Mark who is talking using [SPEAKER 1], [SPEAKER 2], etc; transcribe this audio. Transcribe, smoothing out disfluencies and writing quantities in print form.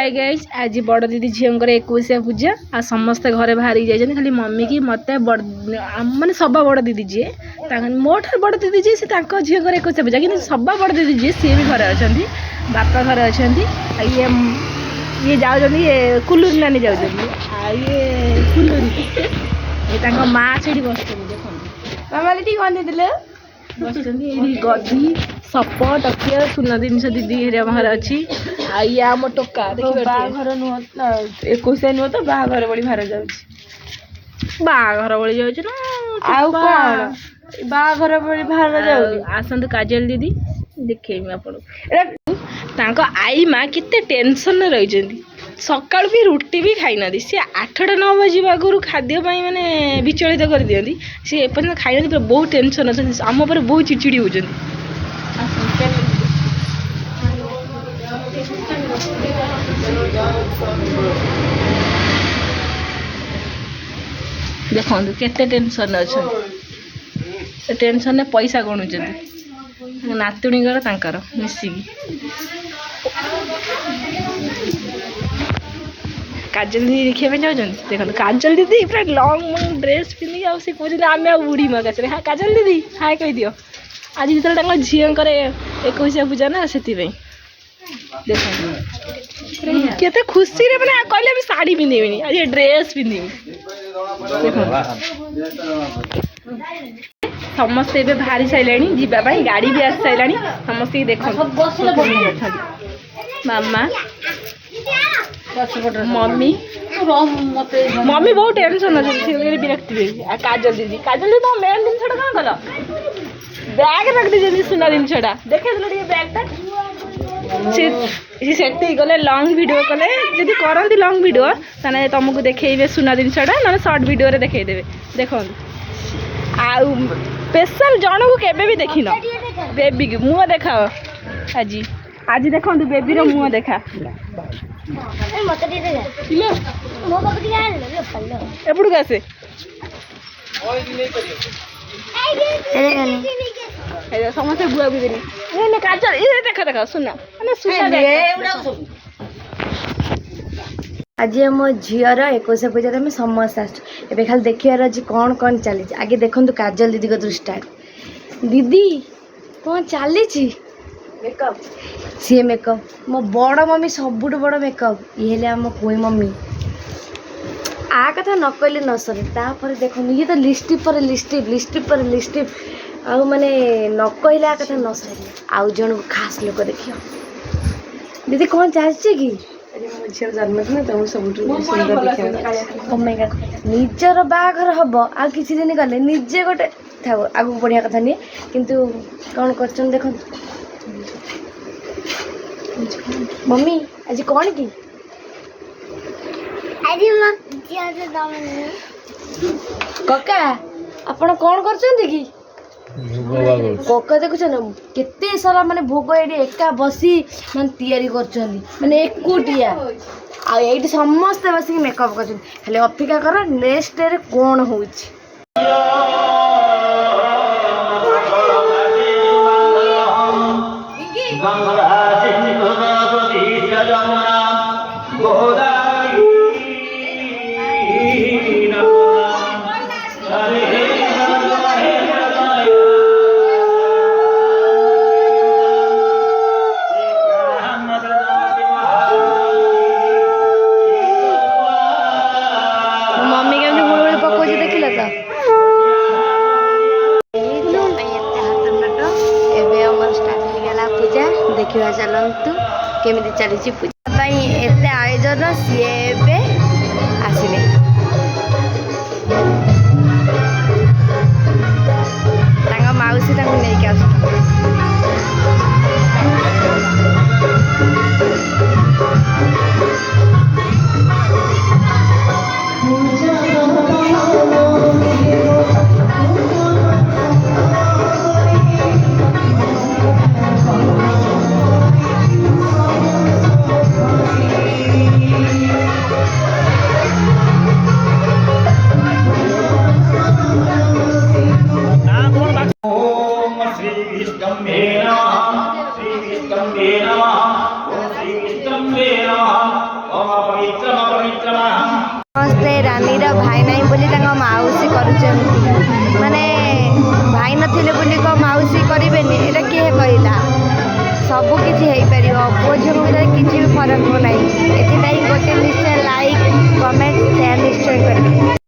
[SPEAKER 1] Hi guys आज बड़ दीदी झीर 21 पूजा आ समस्ते घरे बाहरी जाइए खाली मम्मी की मत बड़ माने सब बड़ दीदी जी मोठार बड़ दीदी जी से झीर 21 पूजा कि सब बड़ दीदी जी सी भी घरे अच्छा बापा घरे अच्छा ये ये जाऊँ ये कुलूरी नानी जाऊँ ये कुलूरी ये माँ से बस मामा टी कौन दे बस गदी सप टकिया सुना जिनस दीदी हेरिया बाहर अच्छी आई आम टोका बाघर नुह 21 नुह तो बाघर बड़ी बाहर जाऊँ बाघर बड़ी जाऊँ ना बाघर बड़ी बाहर जाऊँ आसतु काजल दीदी देखेमी आप आई माँ केते टेंशन रही सका भी रुटी भी खाई ना सी 8टा 9 बजे आगुरी खाद्य माने विचलित कर दिखती सी एपर्यंत खाई ना बहुत टेंशन अच्छा आम पर बहुत चिड़चिड़ी होती देखो केते टेंशन अच्छा टेंशन ने पैसा गणुच नातुणीकर तांकर मिसिकी काजल दीदी देखा जाऊँ देखो काजल दीदी पूरा लंग ड्रेस पिंधिक आम कहते बुढ़ी माँ कैसे हाँ काजल दीदी हाय कह दियो आज जो झीर 21 पूजा ना से देख केते खुशी रे मैंने कहले शाढ़ी पिंधेबी आज ड्रेस पिंधेबी समस्ते बाहरी सारे जावाई गाड़ी भी आसी सारे समस्त देख मामा मम्मी मम्मी बहुत टेंशन अच्छे विरक्ति काजल दीदी तो मेन जिनसा कौन कल बैग रख दी सुना जिनसा देखे बैगटा से गले लंग वीडियो कले जब करती लंग वीडियो ताने तुमको देखे सुना जिनसा ना सर्ट वीडियो देखेदेवे देख स्पेशल जन को केबे भी देखी न बेबी की मुँह देखा आज आज देखो बेबी रो मुँह देखा एपड़ आसे समस्ते बुआ भी काजल ये देखा देखा सुना आज आम झीर 21 पूजा में समस्त आए खाली देखार आज कौन कौन चली आगे देखु काजल दीदी को स्टार्ट दीदी कौन चली मेकअप सी मेकअप मो बड़ मम्मी सबुठ बड़ मेकअप ये आम कोई मम्मी आ कथा न कहले न सर तापर देख ये तो लिपस्टिक पर लिपस्टिक लिपस्टिक पर लिपस्टिक आउ माने न कहले आ कथा न सर आउ जन खास लोक देखियो दीदी कौन चाहिए कि जन्मदिन तुम सब सुंदर निजर बाघर हम आ किसी दिन गले निजे गोटे था आगू बढ़िया कथा नहीं किंतु कौन कर देख मम्मी आज कौन की कका आपण कौन करछंती कि कका देखुछ न केते सारा माने भोग एडी एका बसी माने तयारी करछंती माने एकुटिया आ एडी समस्त बसी मेकअप करछंती खाली अपेक्षा कर नेक्स्ट डे रे कोन होउछ मम्मी के हुड़ पकोज देखिल तो स्टार्ट हो पूजा देखा चलतु केमी चली पूजा एत आयोजन सी आसिले माउसी नहीं आस
[SPEAKER 2] श्री विष्णुवे नमः ସମସ୍ତେ ରାନୀର ଭାଇ ନାହିଁ ବୋଲି ତାଙ୍କ ମାଉସୀ କରୁଛନ୍ତି, ମାନେ ଭାଇ ନଥିଲେ ବୋଲି କ'ଣ ମାଉସୀ କରିବେନି? ଏଇଟା କିଏ କହିଲା? ସବୁ କିଛି ହେଇପାରିବ, ପୁଅ ଝିଅଙ୍କ ଭିତରେ କିଛି ବି ଫରକ ନାହିଁ। ଏଥିପାଇଁ ଗୋଟେ ନିଶ୍ଚୟ ଲାଇକ୍, କମେଣ୍ଟ, ସେୟାର ନିଶ୍ଚୟ କରିବେ।